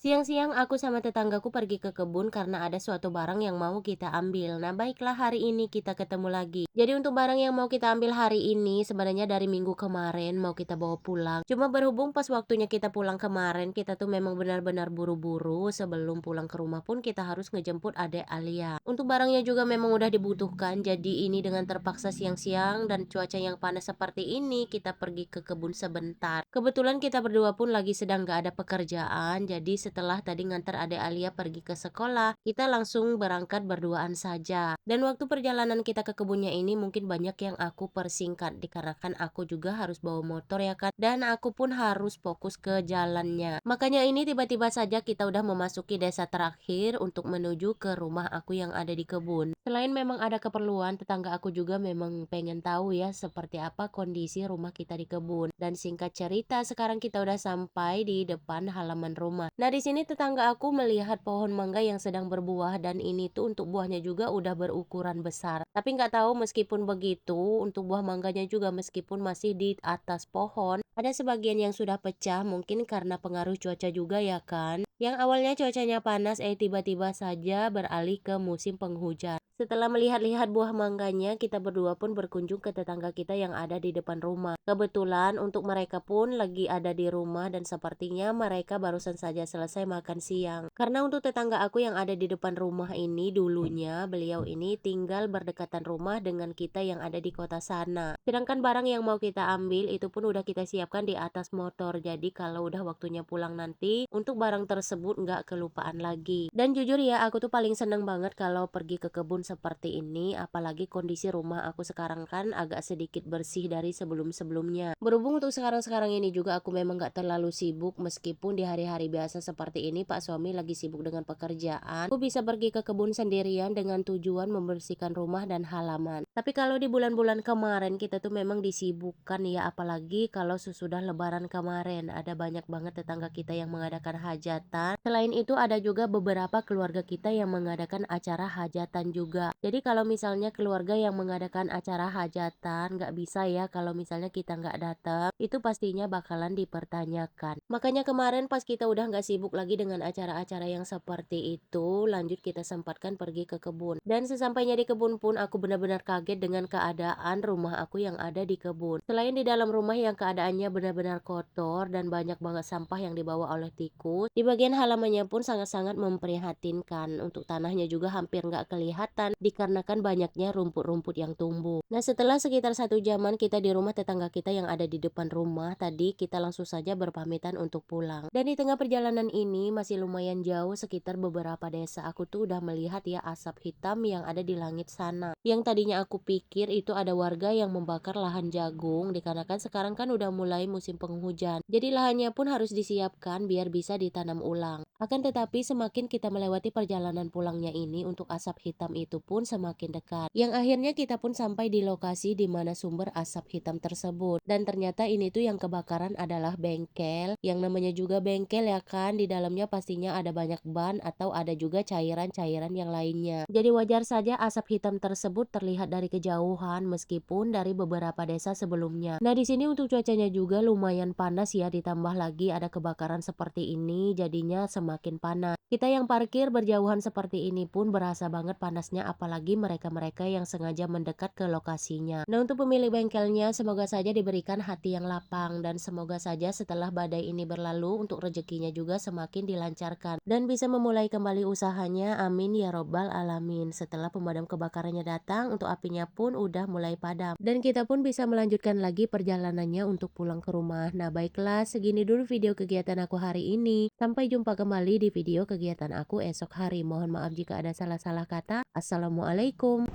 Siang-siang aku sama tetanggaku pergi ke kebun karena ada suatu barang yang mau kita ambil. Nah, baiklah hari ini kita ketemu lagi. Jadi untuk barang yang mau kita ambil hari ini sebenarnya dari minggu kemarin mau kita bawa pulang. Cuma berhubung pas waktunya kita pulang kemarin, kita tuh memang benar-benar buru-buru. Sebelum pulang ke rumah pun kita harus ngejemput adek Alia. Untuk barangnya juga memang udah dibutuhkan. Jadi ini dengan terpaksa siang-siang dan cuaca yang panas seperti ini, kita pergi ke kebun sebentar. Kebetulan kita berdua pun lagi sedang gak ada pekerjaan. Jadi setelah tadi ngantar adek Alia pergi ke sekolah, kita langsung berangkat berduaan saja. Dan waktu perjalanan kita ke kebunnya ini mungkin banyak yang aku persingkat dikarenakan aku juga harus bawa motor ya kan, dan aku pun harus fokus ke jalannya. Makanya ini tiba-tiba saja kita udah memasuki desa terakhir untuk menuju ke rumah aku yang ada di kebun. Selain memang ada keperluan, tetangga aku juga memang pengen tahu ya seperti apa kondisi rumah kita di kebun. Dan singkat cerita, sekarang kita udah sampai di depan halaman rumah. Nah, di sini tetangga aku melihat pohon mangga yang sedang berbuah dan ini tuh untuk buahnya juga udah berukuran besar. Tapi nggak tahu meskipun begitu, untuk buah mangganya juga meskipun masih di atas pohon, ada sebagian yang sudah pecah mungkin karena pengaruh cuaca juga ya kan. Yang awalnya cuacanya panas tiba-tiba saja beralih ke musim penghujan. Setelah melihat-lihat buah mangganya, kita berdua pun berkunjung ke tetangga kita yang ada di depan rumah. Kebetulan untuk mereka pun lagi ada di rumah dan sepertinya mereka barusan saja selesai makan siang. Karena untuk tetangga aku yang ada di depan rumah ini dulunya beliau ini tinggal berdekatan rumah dengan kita yang ada di kota sana. Sedangkan barang yang mau kita ambil itu pun udah kita siapkan di atas motor. Jadi kalau udah waktunya pulang nanti untuk barang tersebut nggak kelupaan lagi. Dan jujur ya aku tuh paling seneng banget kalau pergi ke kebun seperti ini, apalagi kondisi rumah aku sekarang kan agak sedikit bersih dari sebelum-sebelumnya. Berhubung untuk sekarang-sekarang ini juga aku memang gak terlalu sibuk, meskipun di hari-hari biasa seperti ini Pak suami lagi sibuk dengan pekerjaan, aku bisa pergi ke kebun sendirian dengan tujuan membersihkan rumah dan halaman. Tapi kalau di bulan-bulan kemarin kita tuh memang disibukkan ya, apalagi kalau sesudah lebaran kemarin ada banyak banget tetangga kita yang mengadakan hajatan. Selain itu ada juga beberapa keluarga kita yang mengadakan acara hajatan juga. Jadi kalau misalnya keluarga yang mengadakan acara hajatan nggak bisa ya kalau misalnya kita nggak datang, itu pastinya bakalan dipertanyakan. Makanya kemarin pas kita udah nggak sibuk lagi dengan acara-acara yang seperti itu, lanjut kita sempatkan pergi ke kebun. Dan sesampainya di kebun pun aku benar-benar kaget dengan keadaan rumah aku yang ada di kebun. Selain di dalam rumah yang keadaannya benar-benar kotor dan banyak banget sampah yang dibawa oleh tikus, di bagian halamannya pun sangat-sangat memprihatinkan. Untuk tanahnya juga hampir nggak kelihatan dikarenakan banyaknya rumput-rumput yang tumbuh. Nah, setelah sekitar 1 jaman kita di rumah tetangga kita yang ada di depan rumah, tadi kita langsung saja berpamitan untuk pulang. Dan di tengah perjalanan ini masih lumayan jauh sekitar beberapa desa, aku tuh udah melihat ya asap hitam yang ada di langit sana. Yang tadinya aku pikir itu ada warga yang membakar lahan jagung dikarenakan sekarang kan udah mulai musim penghujan. Jadi lahannya pun harus disiapkan biar bisa ditanam ulang. Akan tetapi semakin kita melewati perjalanan pulangnya ini untuk asap hitam itu pun semakin dekat. Yang akhirnya kita pun sampai di lokasi di mana sumber asap hitam tersebut. Dan ternyata ini tuh yang kebakaran adalah bengkel. Yang namanya juga bengkel ya kan, di dalamnya pastinya ada banyak ban atau ada juga cairan-cairan yang lainnya. Jadi wajar saja asap hitam tersebut terlihat dari kejauhan meskipun dari beberapa desa sebelumnya. Nah, di sini untuk cuacanya juga lumayan panas ya, ditambah lagi ada kebakaran seperti ini jadinya semakin panas. Kita yang parkir berjauhan seperti ini pun berasa banget panasnya, apalagi mereka-mereka yang sengaja mendekat ke lokasinya. Nah, untuk pemilik bengkelnya semoga saja diberikan hati yang lapang dan semoga saja setelah badai ini berlalu untuk rezekinya juga semakin dilancarkan dan bisa memulai kembali usahanya, amin ya robbal alamin. Setelah pemadam kebakarannya datang, untuk apinya pun udah mulai padam dan kita pun bisa melanjutkan lagi perjalanannya untuk pulang ke rumah. Nah, baiklah, segini dulu video kegiatan aku hari ini. Sampai jumpa kembali di video kegiatan aku esok hari. Mohon maaf jika ada salah-salah kata. Assalamualaikum.